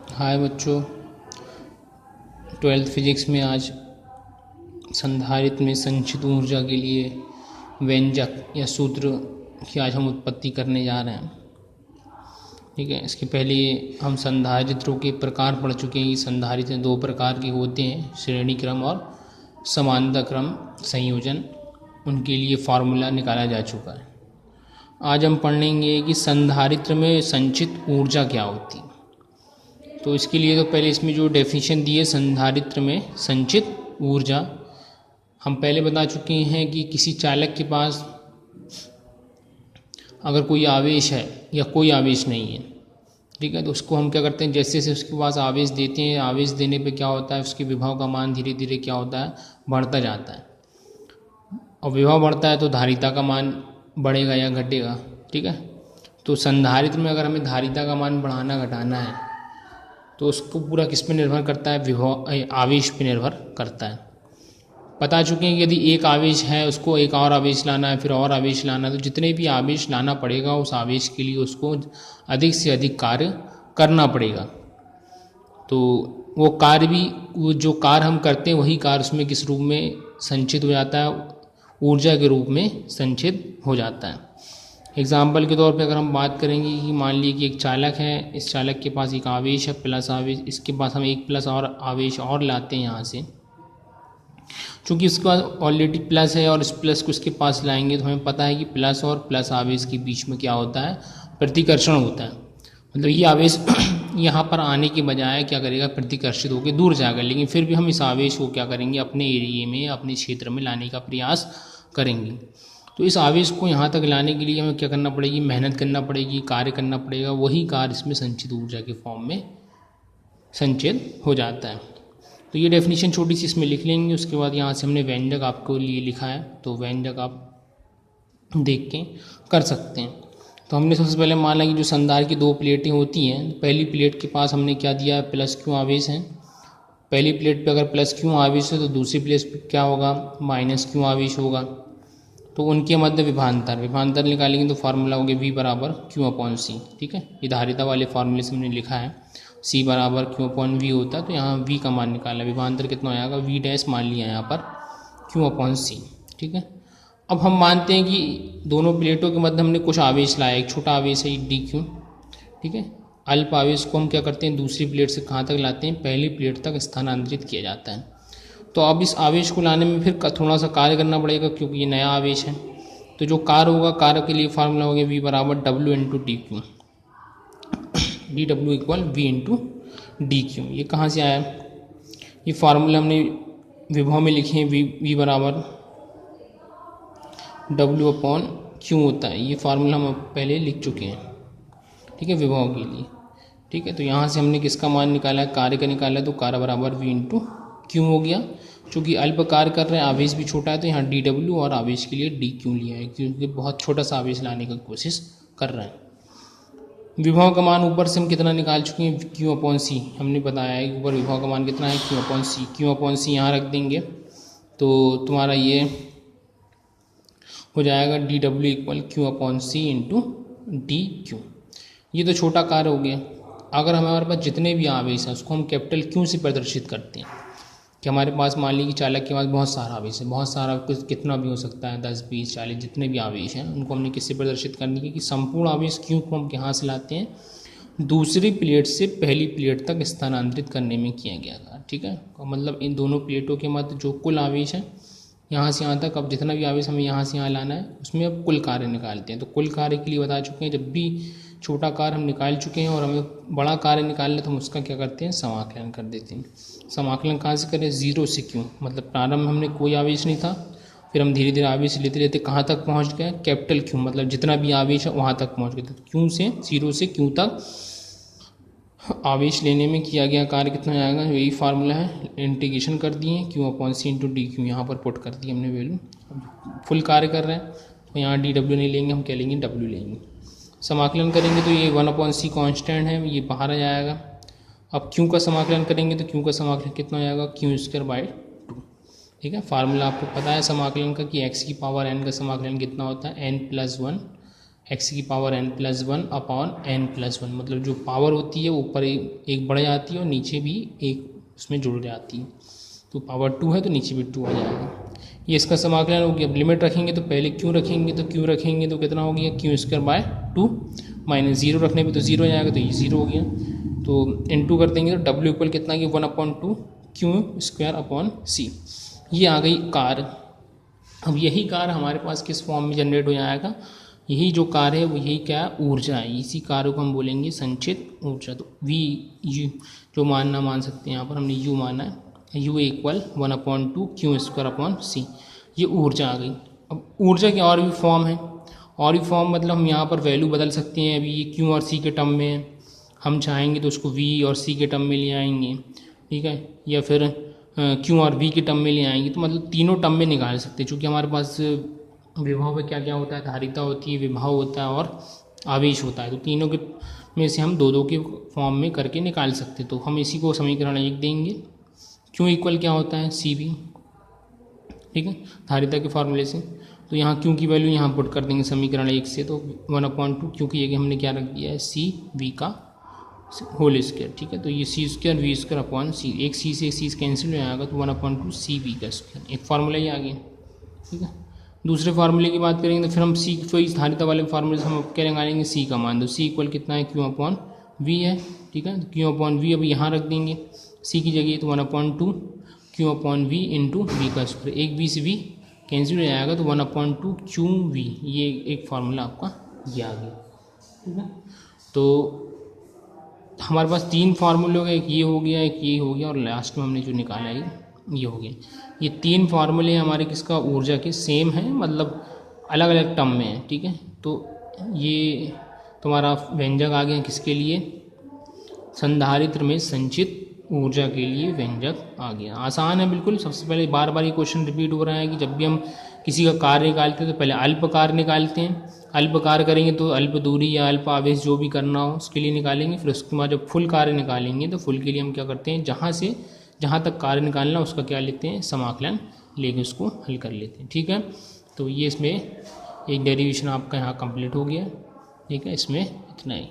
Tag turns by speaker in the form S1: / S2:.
S1: हाय बच्चों, twelfth physics में आज संधारित्र में संचित ऊर्जा के लिए व्यंजक या सूत्र की आज हम उत्पत्ति करने जा रहे हैं। ठीक है, इसके पहले हम संधारित्रों के प्रकार पढ़ चुके हैं कि संधारित्र दो प्रकार के होते हैं, श्रेणी क्रम और समांतर क्रम संयोजन। उनके लिए फार्मूला निकाला जा चुका है। आज हम पढ़ेंगे कि संधारित्र में संचित ऊर्जा क्या होती है। तो इसके लिए तो पहले इसमें जो डेफिनेशन दी है संधारित्र में संचित ऊर्जा, हम पहले बता चुके हैं कि किसी चालक के पास अगर कोई आवेश है या कोई आवेश नहीं है, ठीक है, तो उसको हम क्या करते हैं, जैसे जैसे उसके पास आवेश देते हैं, आवेश देने पे क्या होता है, उसके विभव का मान धीरे धीरे क्या होता है, बढ़ता जाता है। और विभव बढ़ता है तो धारिता का मान बढ़ेगा या घटेगा। ठीक है, तो संधारित्र में अगर हमें धारिता का मान बढ़ाना घटाना है तो उसको पूरा किस पे निर्भर करता है, विभव आवेश पे निर्भर करता है। बता चुके हैं कि यदि एक आवेश है उसको एक और आवेश लाना है, फिर और आवेश लाना है, तो जितने भी आवेश लाना पड़ेगा उस आवेश के लिए उसको अधिक से अधिक कार्य करना पड़ेगा। तो वो कार्य भी, वो जो कार्य हम करते हैं वही कार्य उसमें किस रूप में संचित हो जाता है, ऊर्जा के रूप में संचित हो जाता है। एग्जाम्पल के तौर पे अगर हम बात करेंगे कि मान लीजिए कि एक चालक है, इस चालक के पास एक आवेश है प्लस आवेश, इसके पास हम एक प्लस और आवेश और लाते हैं यहाँ से। चूँकि इसके पास ऑलरेडी प्लस है और इस प्लस को इसके पास लाएंगे तो हमें पता है कि प्लस और प्लस आवेश के बीच में क्या होता है, प्रतिकर्षण होता है। मतलब ये आवेश यहाँ पर आने के बजाय क्या करेगा, प्रतिकर्षित होकर दूर जाएगा, लेकिन फिर भी हम इस आवेश को क्या करेंगे, अपने एरिए में, अपने क्षेत्र में लाने का प्रयास करेंगे। तो इस आवेश को यहाँ तक लाने के लिए हमें क्या करना पड़ेगी, मेहनत करना पड़ेगी, कार्य करना पड़ेगा। वही कार्य इसमें संचित ऊर्जा के फॉर्म में संचित हो जाता है। तो ये डेफिनेशन छोटी सी इसमें लिख लेंगे। उसके बाद यहाँ से हमने व्यंजक आपको लिए लिखा है, तो व्यंजक आप देख के कर सकते हैं। तो हमने सबसे पहले माना कि जो संधारित्र की दो प्लेटें होती हैं, पहली प्लेट के पास हमने क्या दिया है, प्लस क्यू आवेश है। पहली प्लेट पे अगर प्लस क्यू आवेश है तो दूसरी प्लेट पे क्या होगा, माइनस क्यू आवेश होगा। तो उनके मध्य विभवांतर निकालेंगे तो फार्मूला हो गया V बराबर Q अपॉन C। ठीक है, ये धारिता वाले फार्मूले से हमने लिखा है C बराबर Q अपॉन V होता है, तो यहाँ V का मान निकाला, विभवांतर कितना आएगा, V डैश मान लिया यहाँ पर Q अपॉन C। ठीक है, अब हम मानते हैं कि दोनों प्लेटों के मध्य हमने कुछ आवेश लाया, एक छोटा आवेश है DQ। ठीक है, अल्प आवेश को हम क्या करते हैं, दूसरी प्लेट से कहाँ तक लाते हैं, पहली प्लेट तक स्थानांतरित किया जाता है। तो अब इस आवेश को लाने में फिर थोड़ा सा कार्य करना पड़ेगा, क्योंकि ये नया आवेश है। तो जो कार्य होगा, कार्य के लिए फार्मूला हो गया V बराबर W into D Q, D W equal V into D Q. ये कहाँ से आया, ये फार्मूला हमने विभव में लिखे हैं, V बराबर W अपॉन क्यू होता है। ये फार्मूला हम पहले लिख चुके हैं, ठीक है, विभव के लिए। ठीक है, तो यहाँ से हमने किसका मान निकाला है, कार्य का निकाला है, तो कार्य बराबर V इंटू क्यू हो गया। चूँकि अल्प कार्य कर रहे हैं, आवेश भी छोटा है, तो यहाँ डी डब्ल्यू और आवेश के लिए डी क्यू लिया है, क्योंकि बहुत छोटा सा आवेश लाने की कोशिश कर रहे हैं। विभव का मान ऊपर से हम कितना निकाल चुके हैं, Q अपॉन C। हमने बताया है कि ऊपर विभव का मान कितना है, Q upon C। Q upon C यहाँ रख देंगे तो तुम्हारा ये हो जाएगा D W equal Q upon C into D Q. ये तो छोटा कार्य हो गया। अगर हमारे पास जितने भी आवेश हैं उसको हम कैपिटल Q से प्रदर्शित करते हैं, कि हमारे पास मान लीजिए कि चालक के पास बहुत सारा आवेश है, बहुत सारा कुछ कितना भी हो सकता है, 10 20 40 जितने भी आवेश हैं उनको हमने किससे प्रदर्शित करनी है, कि संपूर्ण आवेश Q को हम यहाँ से लाते हैं, दूसरी प्लेट से पहली प्लेट तक स्थानांतरित करने में किया गया था। ठीक है, मतलब इन दोनों प्लेटों के मध्य जो कुल आवेश है यहाँ से यहाँ तक, अब जितना भी आवेश हमें यहाँ से यहाँ लाना है उसमें अब कुल कार्य निकालते हैं। तो कुल कार्य के लिए बता चुके हैं, जब भी छोटा कार्य हम निकाल चुके हैं और हमें बड़ा कार्य निकालना तो हम उसका क्या करते हैं, समाकलन कर देते हैं। समाकलन कहाँ से करें, 0 से Q, मतलब प्रारंभ में हमने कोई आवेश नहीं था, फिर हम धीरे धीरे आवेश लेते लेते कहाँ तक पहुँच गए, कैपिटल Q, मतलब जितना भी आवेश है वहाँ तक पहुँच गए। तो Q से 0 से Q तक आवेश लेने में किया गया कार्य कितना आएगा, यही फार्मूला है, इंटीग्रेशन कर दिए, Q upon C into D Q यहाँ पर पुट कर दी हमने वैल्यू। फुल कार्य कर रहे हैं तो यहाँ डी डब्ल्यू नहीं लेंगे, हम क्या लेंगे, W लेंगे। समाकलन करेंगे तो ये 1 अपॉन C कॉन्स्टेंट है, ये बाहर आ जाएगा। अब Q का समाकलन करेंगे तो Q का समाकलन कितना हो जाएगा, Q स्क्वायर बाई 2। ठीक है, फार्मूला आपको पता है समाकलन का कि x की पावर n का समाकलन कितना होता है, n प्लस 1 x की पावर n+1 अपॉन n+1, मतलब जो पावर होती है ऊपर एक बढ़ जाती है और नीचे भी एक उसमें जुड़ जाती है। तो पावर 2 है तो नीचे भी 2 आ जाएगा। ये इसका समाकलन हो गया। अब लिमिट रखेंगे तो पहले क्यों रखेंगे, तो क्यों रखेंगे तो कितना हो गया, क्यू² माइनस 0 रखने पे तो 0 हो जाएगा, तो ये 0 हो गया। तो इनटू कर देंगे तो W इक्वल कितना कि 1/2 Q² अपॉन C। ये आ गई कार। अब यही कार हमारे पास किस फॉर्म में जनरेट हो जाएगा, यही जो कार है वो यही क्या है, ऊर्जा है। इसी कार्य को हम बोलेंगे संचित ऊर्जा। तो V U जो मानना मान सकते हैं, यहाँ पर हमने U माना है, U equal 1/2 Q² upon C। ये ऊर्जा आ गई। अब ऊर्जा के और भी फॉर्म है, और भी फॉर्म मतलब हम यहाँ पर वैल्यू बदल सकते हैं। अभी ये Q और C के टर्म में है, हम चाहेंगे तो उसको V और C के टर्म में ले आएंगे, ठीक है, या फिर Q और V के टर्म में ले आएंगे। तो मतलब तीनों टर्म में निकाल सकते हैं, चूँकि हमारे पास विभव में क्या क्या होता है, धारिता होती है, विभव होता है और आवेश होता है। तो तीनों के में से हम दो के फॉर्म में करके निकाल सकते। तो हम इसी को समीकरण 1 देंगे। Q इक्वल क्या होता है, CV, ठीक है, धारिता के फॉर्मूले से। तो यहाँ Q की वैल्यू यहाँ पुट कर देंगे समीकरण 1 से, तो 1/2 क्योंकि ये हमने क्या रख दिया है, CV का होल स्क्वायर, ठीक है। तो ये C² V² अपॉन C, एक C से एक C कैंसिल हो जाएगा, तो 1/2 CV का स्क्वायर, एक फार्मूला ही आ गया, ठीक है। दूसरे फार्मूले की बात करेंगे तो फिर हम C को इस धारिता वाले फार्मूले से हम क्या निकालेंगे, C का मान। तो C इक्वल कितना है, Q/V है, ठीक है। Q/V अब यहाँ रख देंगे C की जगह, तो 1/2 Q/V इंटू V का स्क्वायर, एक V से V कैंसिल हो जाएगा, तो 1/2 QV, ये एक फार्मूला आपका ये आ गया, ठीक है। तो हमारे पास 3 फार्मूले हो गए, एक ये हो गया, एक ये हो गया, और लास्ट में हमने जो निकाला है ये हो गया। ये 3 फार्मूले हमारे किसका, ऊर्जा के सेम हैं, मतलब अलग अलग टर्म में है, ठीक है। तो ये तुम्हारा व्यंजक आ गया किसके लिए, संधारित्र में संचित ऊर्जा के लिए व्यंजक आ गया। आसान है बिल्कुल। सबसे पहले बार बार ये क्वेश्चन रिपीट हो रहा है कि जब भी हम किसी का कार्य निकालते हैं तो पहले अल्प कार्य निकालते हैं। अल्प कार्य करेंगे तो अल्प दूरी या अल्प आवेश जो भी करना हो उसके लिए निकालेंगे। फिर उसके बाद जब फुल कार्य निकालेंगे तो फुल के लिए हम क्या करते हैं, जहाँ तक कार्य निकालना उसका क्या लेते हैं, समाकलन लेके उसको हल कर लेते हैं, ठीक है। तो ये इसमें एक डेरिवेशन आपका यहाँ कंप्लीट हो गया, ठीक है। इसमें इतना ही।